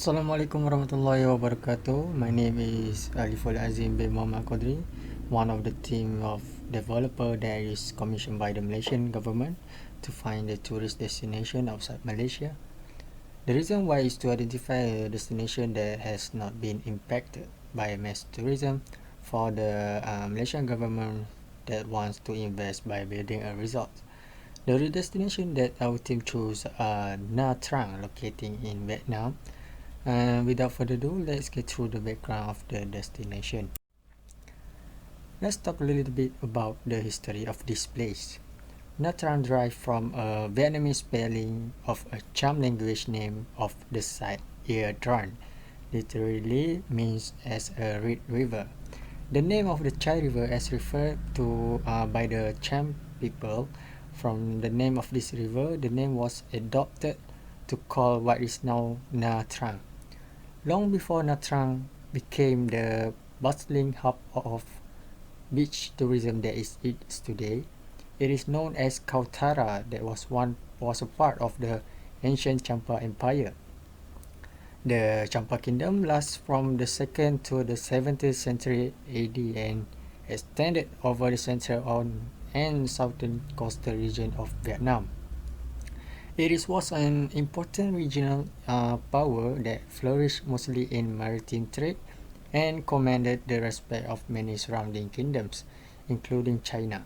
Assalamualaikum warahmatullahi wabarakatuh. My name is Aliful Azim bin Muhammad Qadri, one of the team of developer that is commissioned by the Malaysian government to find a tourist destination outside Malaysia. The reason why is to identify a destination that has not been impacted by mass tourism for the Malaysian government that wants to invest by building a resort. The destination that our team chose are Nha Trang, located in Vietnam. Without further ado, let's get through the background of the destination. Let's talk a little bit about the history of this place. Nha Trang derived from a Vietnamese spelling of a Cham language name of the site, Ia Dran, literally means as a reed river. The name of the Chai River is referred to by the Cham people. From the name of this river, the name was adopted to call what is now Nha Trang. Long before Nha Trang became the bustling hub of beach tourism that it is today, it is known as Kautara that was a part of the ancient Champa Empire. The Champa Kingdom lasts from the 2nd to the 17th century AD and extended over the central and southern coastal region of Vietnam. It was an important regional power that flourished mostly in maritime trade and commanded the respect of many surrounding kingdoms, including China.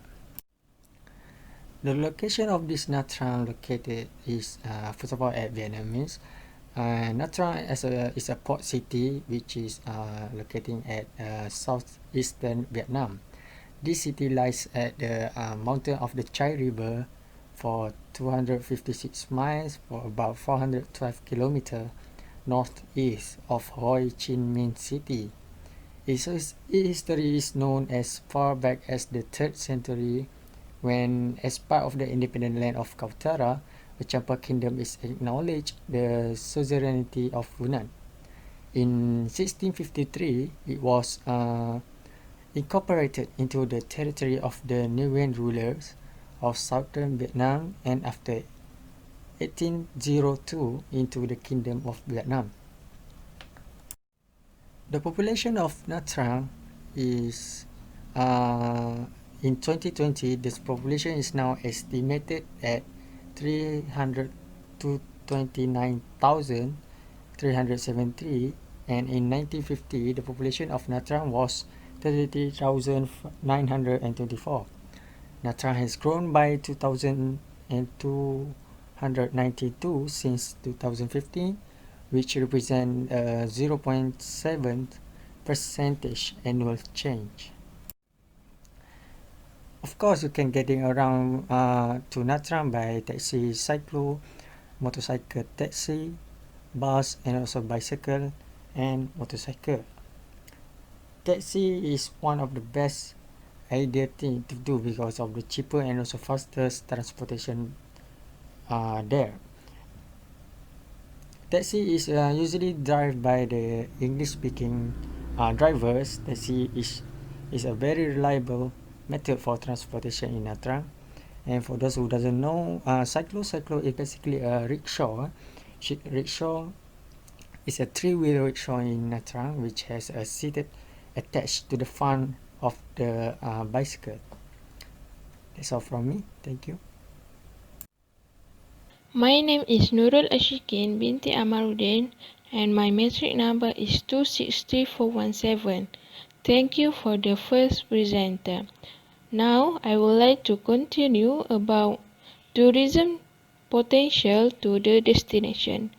The location of this Nha Trang located is first of all at Vietnamese. Nha Trang is a port city which is located at southeastern Vietnam. This city lies at the mountain of the Chai River for 256 miles for about 412 kilometers northeast of Ho Chi Minh City. Its history is known as far back as the 3rd century when, as part of the independent land of Kautara, the Champa Kingdom is acknowledged the suzerainty of Hunan. In 1653, it was incorporated into the territory of the Nguyen rulers of southern Vietnam and after 1802 into the Kingdom of Vietnam. The population of Nha Trang is in 2020, this population is now estimated at 329,373, and in 1950 the population of Nha Trang was 33,924. Nha Trang has grown by 2,292 since 2015, which represent 0.7% annual change. Of course, you can getting around to Nha Trang by taxi, cyclo, motorcycle taxi, bus, and also bicycle and motorcycle. Taxi is one of the best ideal thing to do because of the cheaper and also fastest transportation there. Taxi is usually driven by the English-speaking drivers. Taxi is a very reliable method for transportation in Nha Trang. And for those who doesn't know, cyclo is basically a rickshaw. Rickshaw is a 3-wheel rickshaw in Nha Trang which has a seat attached to the front of the bicycle. That's all from me. Thank you. My name is Nurul Ashikin binti Amaruddin and my metric number is 263417. Thank you for the first presenter. Now I would like to continue about tourism potential to the destination.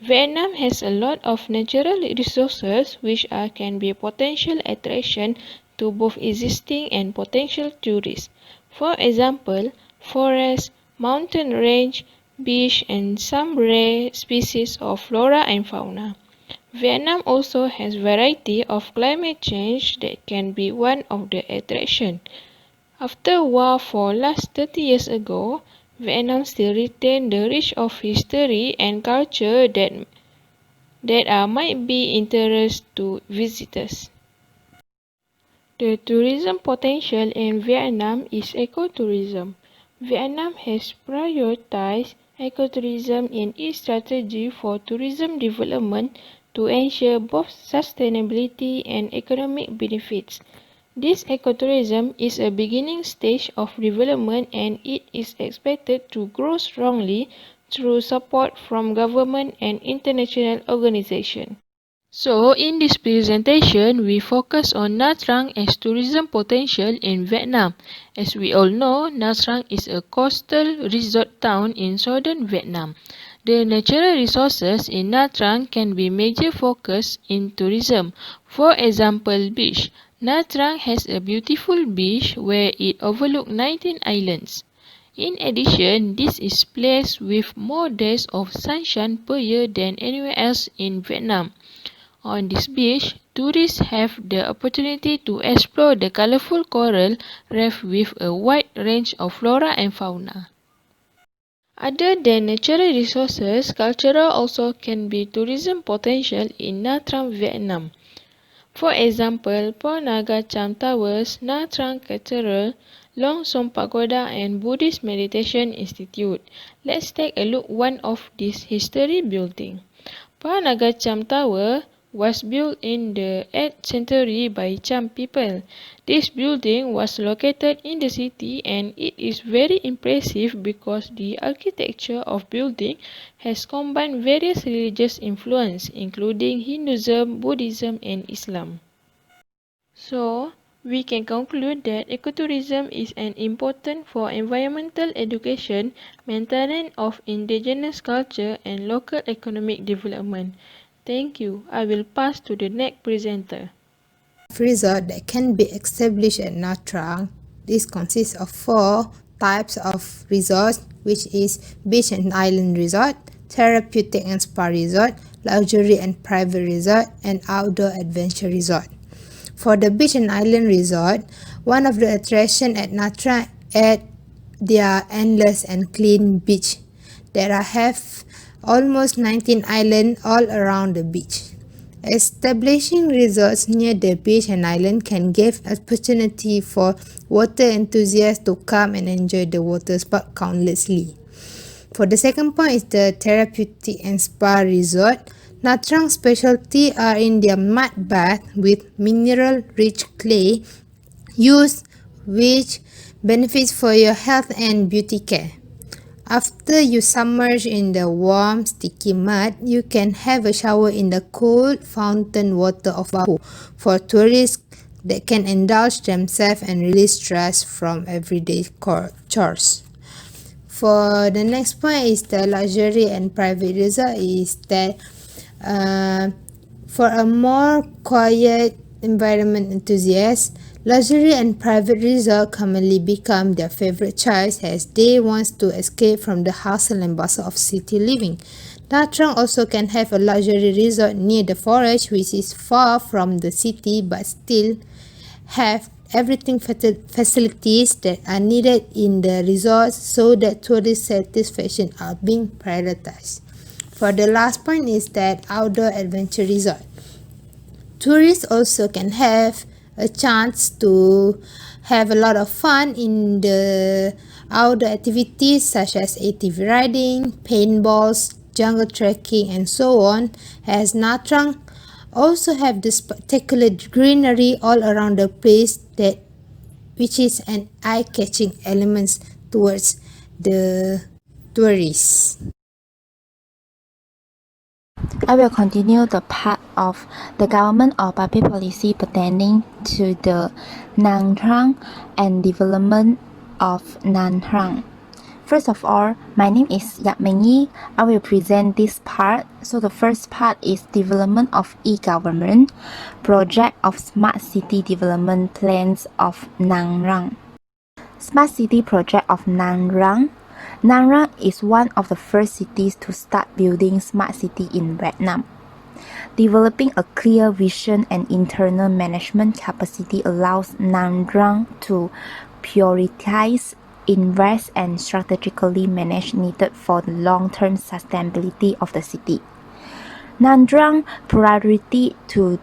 Vietnam has a lot of natural resources which can be potential attraction to both existing and potential tourists. For example, forest, mountain range, beach and some rare species of flora and fauna. Vietnam also has variety of climate change that can be one of the attraction. After war for last 30 years ago, Vietnam still retains the rich of history and culture that might be interest to visitors. The tourism potential in Vietnam is ecotourism. Vietnam has prioritized ecotourism in its strategy for tourism development to ensure both sustainability and economic benefits. This ecotourism is a beginning stage of development and it is expected to grow strongly through support from government and international organizations. So, in this presentation, we focus on Nha Trang as tourism potential in Vietnam. As we all know, Nha Trang is a coastal resort town in southern Vietnam. The natural resources in Nha Trang can be major focus in tourism. For example, beach. Nha Trang has a beautiful beach where it overlooks 19 islands. In addition, this is place with more days of sunshine per year than anywhere else in Vietnam. On this beach, tourists have the opportunity to explore the colorful coral reef with a wide range of flora and fauna. Other than natural resources, cultural also can be tourism potential in Nha Trang, Vietnam. For example, Paul Naga Cham Towers, Nha Trang Cathedral, Long Som Pagoda and Buddhist Meditation Institute. Let's take a look one of these history building. Paul Naga Cham Tower was built in the 8th century by Cham people. This building was located in the city and it is very impressive because the architecture of building has combined various religious influences including Hinduism, Buddhism and Islam. So, we can conclude that ecotourism is an important for environmental education, maintenance of indigenous culture and local economic development. Thank you. I will pass to the next presenter. Resort that can be established at Nha Trang. This consists of 4 types of resorts, which is beach and island resort, therapeutic and spa resort, luxury and private resort, and outdoor adventure resort. For the beach and island resort, one of the attractions at Nha Trang is their endless and clean beach. There have almost 19 islands all around the beach. Establishing resorts near the beach and island can give opportunity for water enthusiasts to come and enjoy the water sport countlessly. For the second point is the therapeutic and spa resort. Nha Trang specialty are in their mud bath with mineral-rich clay used, which benefits for your health and beauty care. After you submerge in the warm, sticky mud, you can have a shower in the cold fountain water of Bahu for tourists that can indulge themselves and release stress from everyday chores. For the next point is the luxury and private resort is that for a more quiet environment enthusiast, luxury and private resort commonly become their favorite choice as they want to escape from the hustle and bustle of city living. Nha Trang also can have a luxury resort near the forest, which is far from the city but still have everything facilities that are needed in the resort so that tourist satisfaction are being prioritized. For the last point is that outdoor adventure resort. Tourists also can have a chance to have a lot of fun in the outdoor activities such as ATV riding, paintballs, jungle trekking and so on, as Nha Trang also have this spectacular greenery all around the place that which is an eye-catching element towards the tourists. I will continue the part of the government or public policy pertaining to the Nha Trang and development of Nha Trang. First of all, my name is Yap Meng Yi. I will present this part. So the first part is development of e-government, project of smart city development plans of Nha Trang. Smart city project of Nha Trang. Nha Trang is one of the first cities to start building smart city in Vietnam. Developing a clear vision and internal management capacity allows Nha Trang to prioritize, invest and strategically manage needed for the long-term sustainability of the city. Nha Trang priority to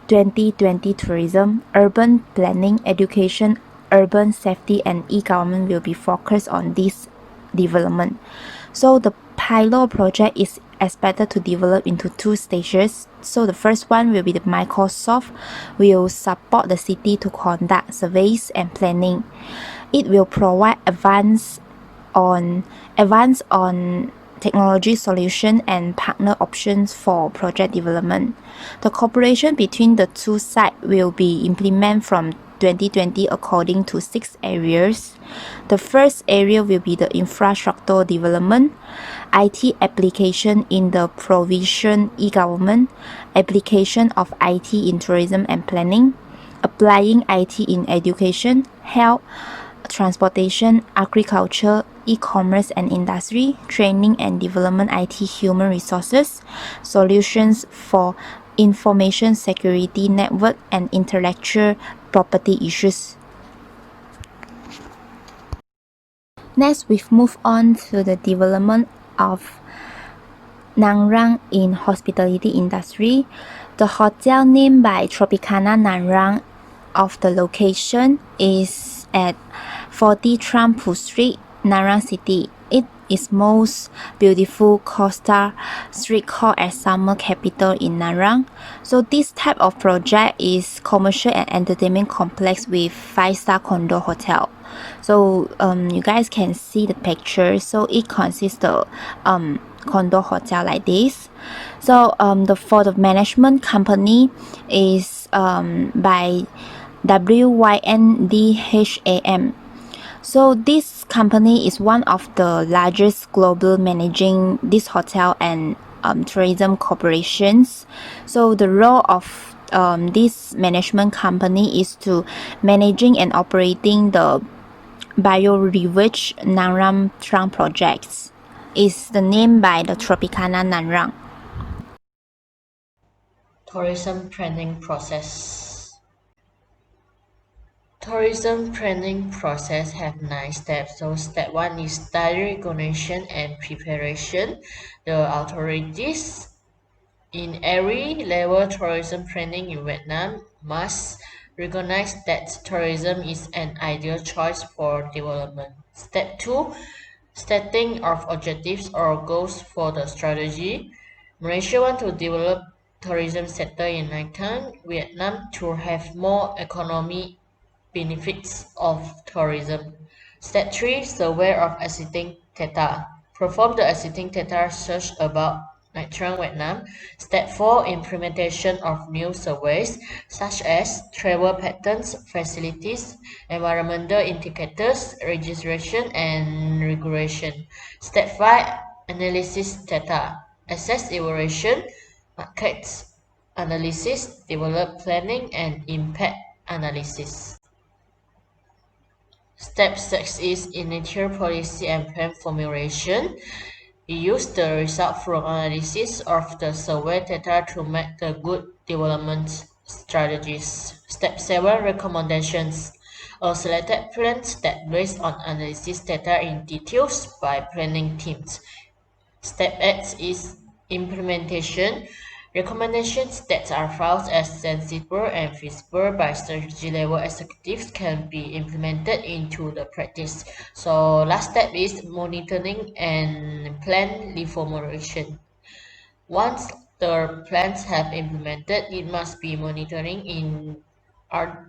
2020 tourism, urban planning, education, urban safety and e-government will be focused on this development. So the pilot project is expected to develop into two stages. So the first one will be the Microsoft will support the city to conduct surveys and planning. It will provide advance on technology solution and partner options for project development. The cooperation between the two sides will be implemented from 2020 according to 6 areas. The first area will be the infrastructure development, IT application in the provision e-government, application of IT in tourism and planning, applying IT in education, health, transportation, agriculture, e-commerce and industry, training and development IT human resources, solutions for information security network and intellectual property issues. Next, we've moved on to the development of Nang Rang in hospitality industry. The hotel named by Tropicana Nang Rang of the location is at 40 Trampu Street, Nang Rang City. It is most beautiful coastal street called as summer capital in Nang Rang. So this type of project is commercial and entertainment complex with 5-star condo hotel. So you guys can see the picture. So it consists of condo hotel like this. So for the management company is by WYNDHAM. So this company is one of the largest global managing this hotel and tourism corporations. So the role of this management company is to managing and operating the Bio-Revenge Nang Rang Trang projects. Is the name by the Tropicana Nang Rang. Tourism planning process. Tourism planning process have 9 steps. So step 1 is study recognition and preparation. The authorities in every level tourism planning in Vietnam must recognize that tourism is an ideal choice for development. Step 2, setting of objectives or goals for the strategy. Malaysia want to develop tourism sector in Vietnam to have more economic benefits of tourism. Step 3, survey of existing data. Perform the existing data search about Nha Trang, Vietnam. Step 4, implementation of new surveys such as travel patterns, facilities, environmental indicators, registration, and regulation. Step 5, analysis data. Assess evaluation, market analysis, develop planning, and impact analysis. Step 6 is initial policy and plan formulation. We use the result from analysis of the survey data to make the good development strategies. Step 7, recommendations. A selected plans that based on analysis data in details by planning teams. Step 8 is implementation. Recommendations that are felt as sensible and feasible by strategy level executives can be implemented into the practice. So last step is monitoring and plan reformulation. Once the plans have implemented, it must be monitoring in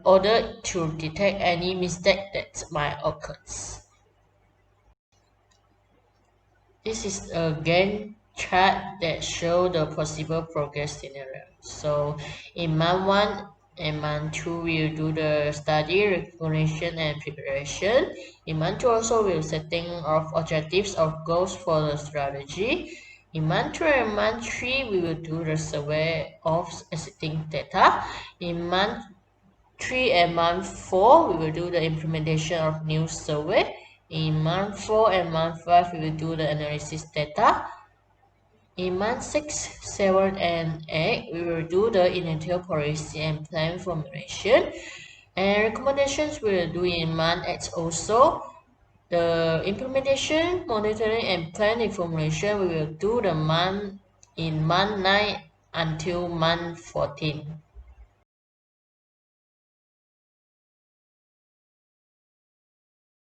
order to detect any mistake that might occur. This is a Gantt chart that shows the possible progress scenario. So in month 1 and month 2, we'll do the study, recognition, and preparation. In month 2 also, we'll setting of objectives of goals for the strategy. In month 2 and month 3, we will do the survey of existing data. In month 3 and month 4, we will do the implementation of new survey. In month 4 and month 5, we will do the analysis data. In month 6, 7, and 8, we will do the initial policy and plan formulation. And recommendations we will do in month 8 also. The implementation, monitoring, and plan formulation we will do in month 9 until month 14.